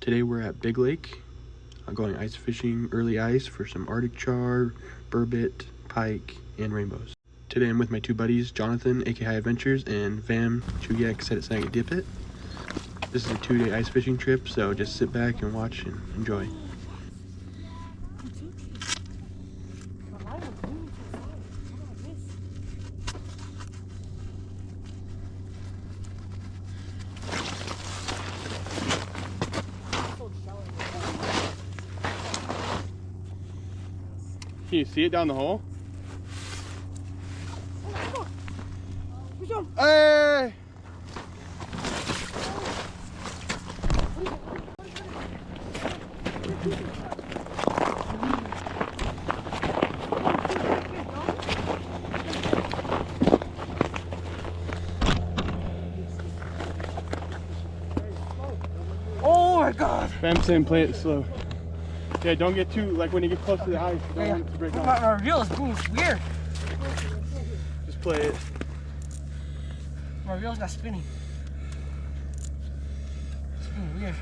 Today we're at Big Lake. I'm going ice fishing, early ice for some Arctic char, burbot, pike, and rainbows. Today I'm with my two buddies, Jonathan, aka High Adventures, and Vam, Chuyak, Set It, Snag It, Dip It. This is a 2-day ice fishing trip, so just sit back and watch and enjoy. Can you see it down the hole? Hey! Oh my god! Bam saying play it slow. Yeah, don't get too, like when you get close to the ice, don't want it to break off. My reel is being weird. Just play it. My reel's not spinning. It's being weird.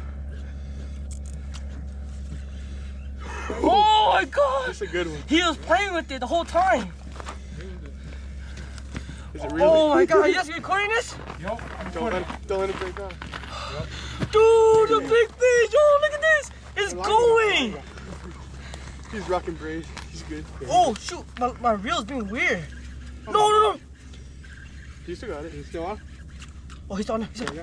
Oh my god! That's a good one. He was playing with it the whole time. Is it really? Oh my god, are you guys recording this? Yup. Don't let it break off. Yep. Dude, the big fish! Oh, look at this! It's going! He's rocking braids. He's good. Oh shoot, my reel's being weird. No. You still got it. He's still on? Oh, he's on. He's on.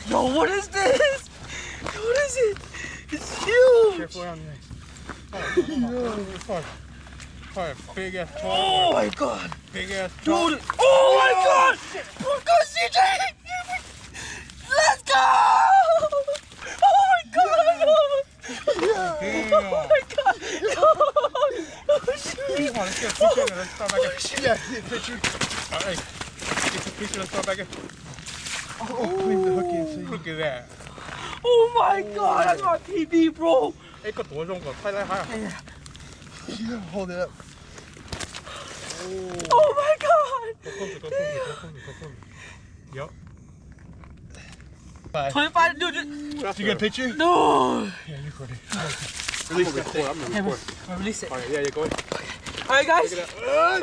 Yo, what is this? What is it? It's huge. Careful around the ice. Big ass trout. Oh my god. Big ass trout. Dude. Oh my god. Let's go, CJ. Let's go. Oh my god. Damn. Oh my god. Oh shoot. Come on, let's get a picture and let's start back in. Yeah, get a picture. Alright. Get a picture, let's start back in. Leave the hook in. Look at that. Oh my god, that's my PB, bro. Hey, got the one on. Yeah, hold it up. Oh my god. Go closer. Yup. 25, dude. Did you get a picture? No. Yeah, you got it. Release it. I'm gonna record. Release it. Alright, yeah, go ahead. Alright, guys. We're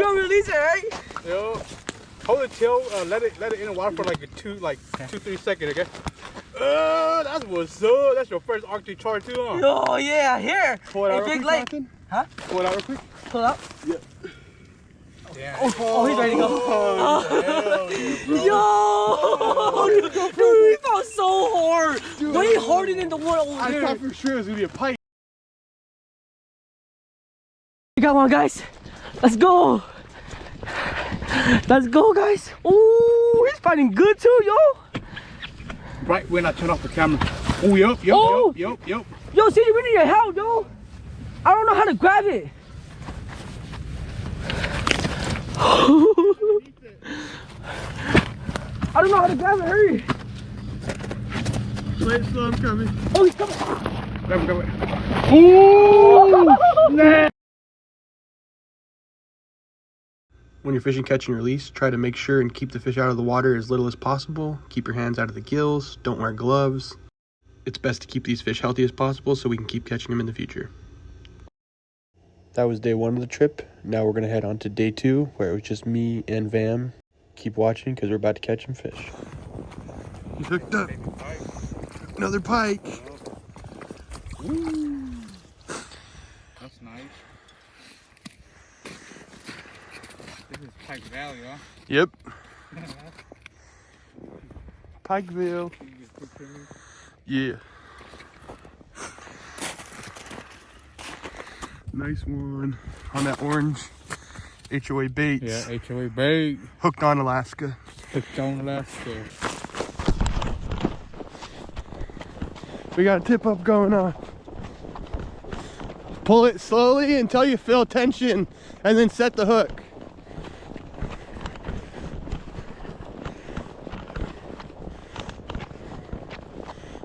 gonna release it, right? Yo. Hold the tail, let it in the water for like 2-3 seconds, okay? That's what's up. That's your first Arctic char too, huh? Oh yeah, here. Pull it out Big real Lake. quick, Huh? Pull it out real quick. Pull it out. Yeah. Damn. Oh, he's ready to go. Yo! Dude, he felt so hard. Dude, way harder than the one over there. I thought for sure it was gonna be a pike. We got one, guys. Let's go. Let's go, guys. Oh, he's fighting good too, yo. Right when I turn off the camera. Oh, yup. Yo, CJ, we need your help, yo. I don't know how to grab it. I don't know how to grab it. Hurry. Play it slow, I'm coming. Oh, he's coming. Grab it. Oh, snap. When you're fishing, catch, and release, try to make sure and keep the fish out of the water as little as possible. Keep your hands out of the gills. Don't wear gloves. It's best to keep these fish healthy as possible so we can keep catching them in the future. That was day 1 of the trip. Now we're going to head on to day 2, where it was just me and Vam. Keep watching because we're about to catch some fish. He's hooked up. Another pike. Woo. That's nice. This is Pike Valley, huh? Yep. Pikeville. Yeah. Nice one on that orange HOA baits. Yeah, HOA bait. Hooked on Alaska. Hooked on Alaska. We got a tip up going on. Pull it slowly until you feel tension and then set the hook.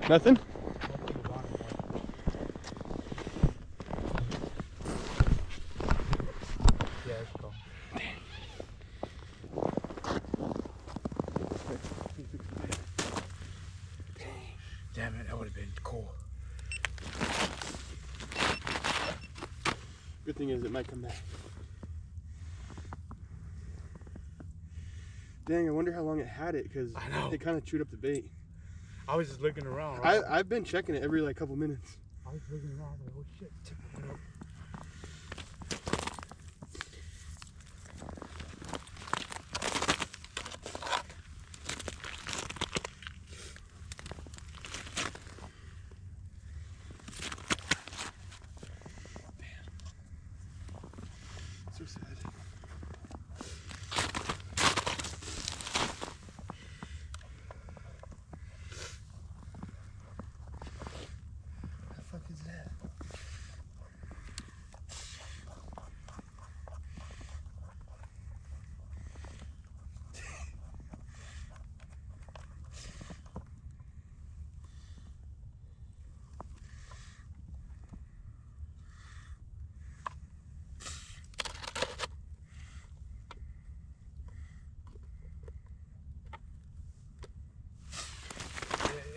Nothing? Yeah, it's cool. Cool. Good thing is it might come back. Dang, I wonder how long it had it, because it kind of chewed up the bait. I was just looking around, right? I've been checking it every like couple minutes. I was looking around, like, oh shit. So sad. What the fuck is that?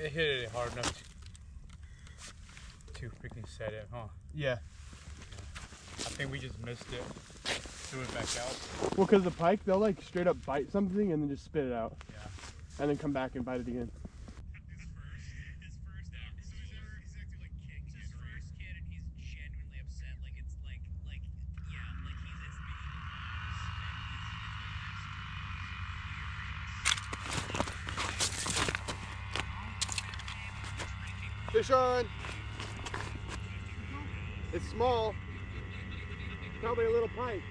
It hit it hard enough to freaking set it, huh? Yeah. I think we just missed it. Threw it back out. Well, because the pike, they'll like straight up bite something and then just spit it out. Yeah. And then come back and bite it again. Fish on! It's small. Probably a little pike.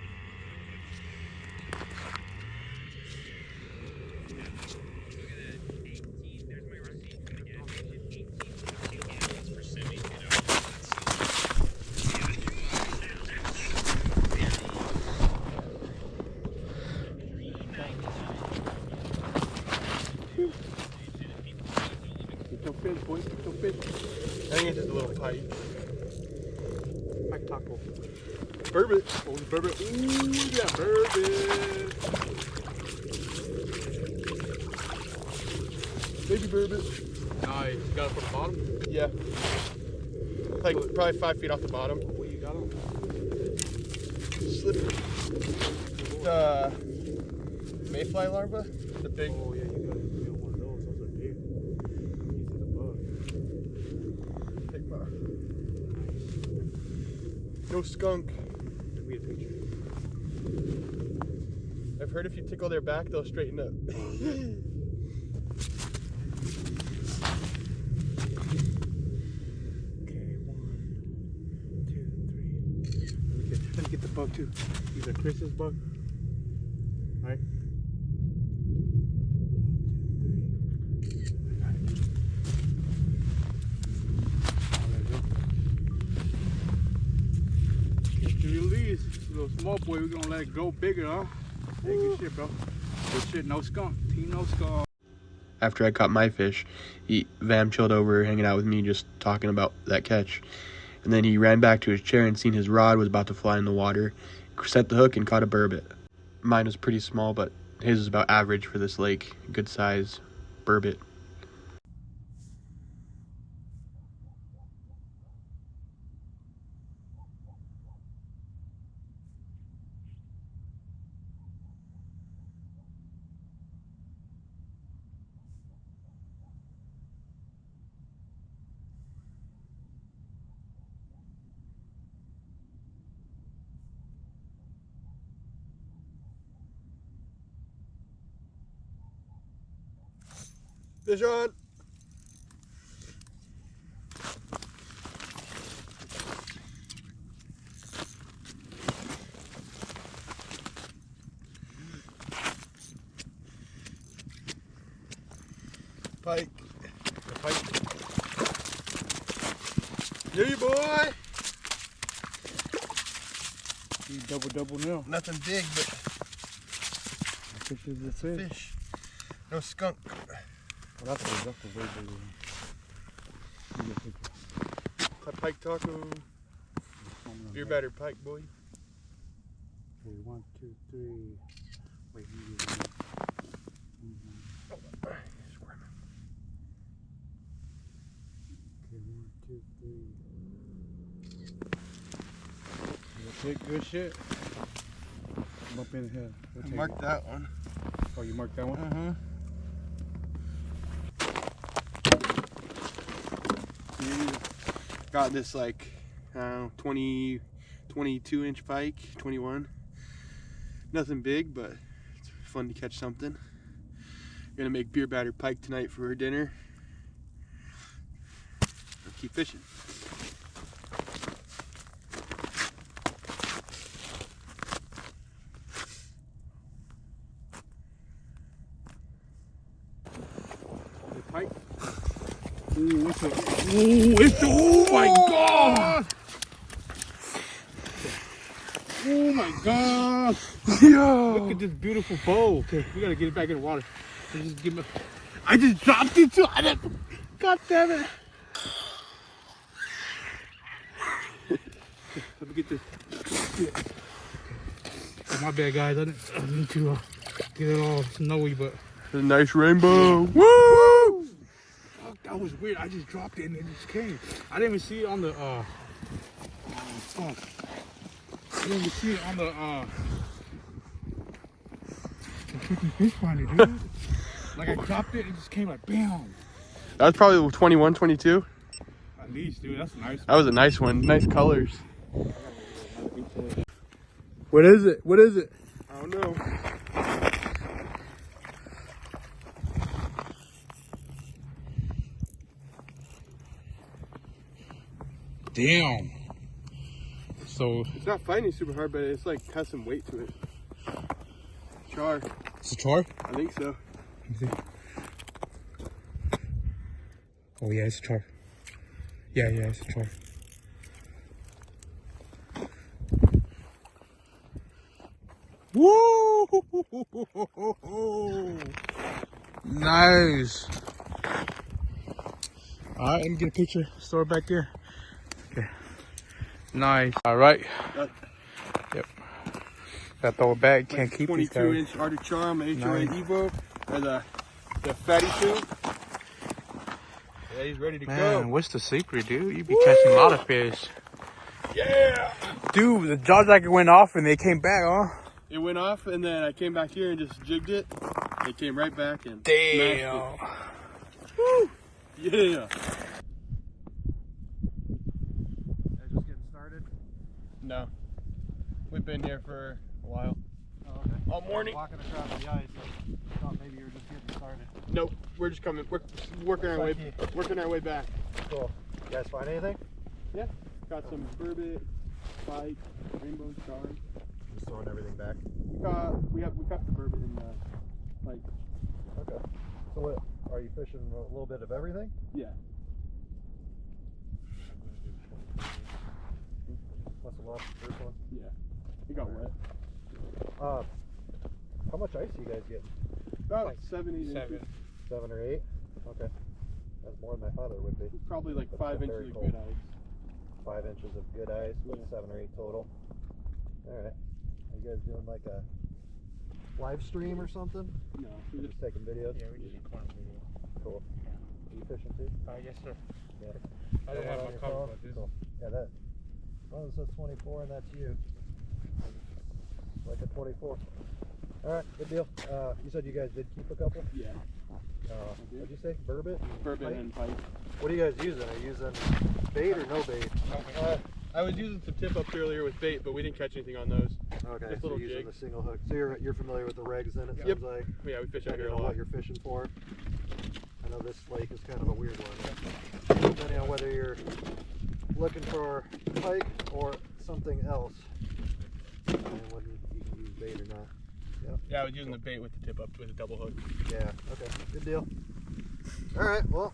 Go fish, boys. Go fish. I think it's just a little pike. Pike taco. Burbot. Oh, burbot. Ooh, we got burbot. Baby burbot. Nice. You got it from the bottom? Yeah. Like probably 5 feet off the bottom. What you got on? Slippery. The mayfly larva. The big. Oh yeah, you got one of those. Those are big. Easy to bug. Big bar. No skunk. Let me get a picture. I've heard if you tickle their back, they'll straighten up. Okay, 1, 2, 3. Let me get the bug too. These are Chris's bug. Right? 1, 2, 3. Get to release. Little small boy, we're gonna let it go bigger, huh? Hey, good shit, bro. Good shit, no skunk. Team no skunk. After I caught my fish, Vam chilled over hanging out with me just talking about that catch. And then he ran back to his chair and seen his rod was about to fly in the water. Set the hook and caught a burbot. Mine was pretty small, but his is about average for this lake. Good size burbot. Fish on! Pike. The pike. Yeah, boy! You double now. Nothing big, but Fish is the fish. fish. No skunk. Well, that's the way bigger one. Pike taco. Beer battered pike, boy. Okay, 1, 2, 3. Wait, you do one. Okay, 1, Good shit. I'm up in here. I marked that one. Oh, you marked that one? Mm-hmm. Got this like, I don't know, 22 inch pike, 21. Nothing big, but it's fun to catch something. Gonna make beer batter pike tonight for dinner. I'll keep fishing. Pike. Ooh, oh my god! Oh my god! Yo! Look at this beautiful bowl. Okay, we gotta get it back in the water. Just give me. I just dropped it too. God damn it! Let me get this. Oh, my bad, guys. I didn't need to get it all snowy, but. A nice rainbow. Woo! Fuck, that was weird. I just dropped it and it just came. I didn't even see it on the fuck. I didn't even see it on the freaking fish finder, dude. Like I dropped it, it just came like bam. That was probably 21, 22. At least, dude, that's nice. That was a nice one. Nice colors. What is it? What is it? I don't know. Damn. So It's not fighting super hard, but it's like has some weight to it. Char. it's a char? I think so. Oh yeah, it's a char. Yeah, it's a char. Woo! Nice. All right, let me get a picture. Store it back there. Okay. Nice. All right. Yep. Gotta throw it back. Can't keep these guys. 22-inch Arctic Charm, HOA Nice. Evo, or the fatty tube. Yeah, he's ready to Man, go. what's the secret, dude? You be catching a lot of fish. Yeah! Dude, the jaw jacket went off and they came back, huh? It went off, and then I came back here and just jigged it. It came right back and Damn. smashed it. Woo! Yeah! Just getting started? No. We've been here for a while. Oh, okay. All morning. Walking across the ice, I thought maybe you were just getting started. Nope, we're just coming. We're working our way back. Cool. You guys find anything? Yeah, got some burbot, pike, rainbow char. Just throwing everything back. We caught the burbot in the pike. Okay. So what, are you fishing a little bit of everything? Yeah. Must have lost the first one. Yeah. It got wet. How much ice are you guys getting? About Like 7, 8 7. inches. 7 or 8? Okay. That's more than I thought it would be. Probably like That's 5 very inches of cold. good ice. 5 inches of good ice with Yeah. 7 or 8 total. Alright. Are you guys doing like a live stream or something? No, we Just taking videos? Yeah, we just recorded video. Cool. Are you fishing too? Yes, sir. Yeah. I didn't have Got one on my your cover, phone? but this Cool. Yeah, that. Oh, this says 24 and that's you. Like a 24. Alright, good deal. You said you guys did keep a couple? Yeah. What'd you say? Burbot? Burbot Pike? and pike. What are you guys using? Are you using bait or no bait? I was using some tip ups earlier with bait, but we didn't catch anything on those. Okay, Just so little you're using jigs. the single hook. So you're familiar with the regs then, it sounds Yep. like? Yeah, we fish out Depending here a on lot. what you're fishing for. I know this lake is kind of a weird one. Depending on whether you're looking for pike or something else. And whether you can use bait or not. Yep. Yeah, I was using the bait with the tip up with a double hook. Yeah, okay, good deal. Alright, well,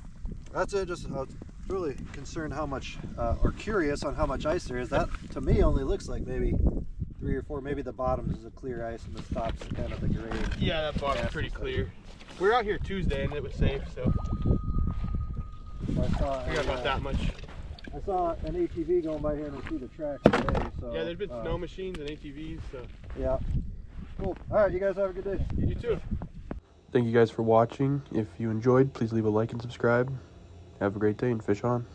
that's it. Just I was really concerned how much, or curious on how much ice there is. That, to me, only looks like maybe 3 or 4. Maybe the bottom is a clear ice and the top's kind of the gray. Yeah, that bottom's Yeah, pretty so- clear. We were out here Tuesday and it was safe, so I saw, we got about that much. I saw an ATV going by here and I see the tracks today. So, Yeah, there's been snow machines and ATVs, so. Yeah. Cool. Alright, you guys have a good day. You too. Thank you guys for watching. If you enjoyed, please leave a like and subscribe. Have a great day and fish on.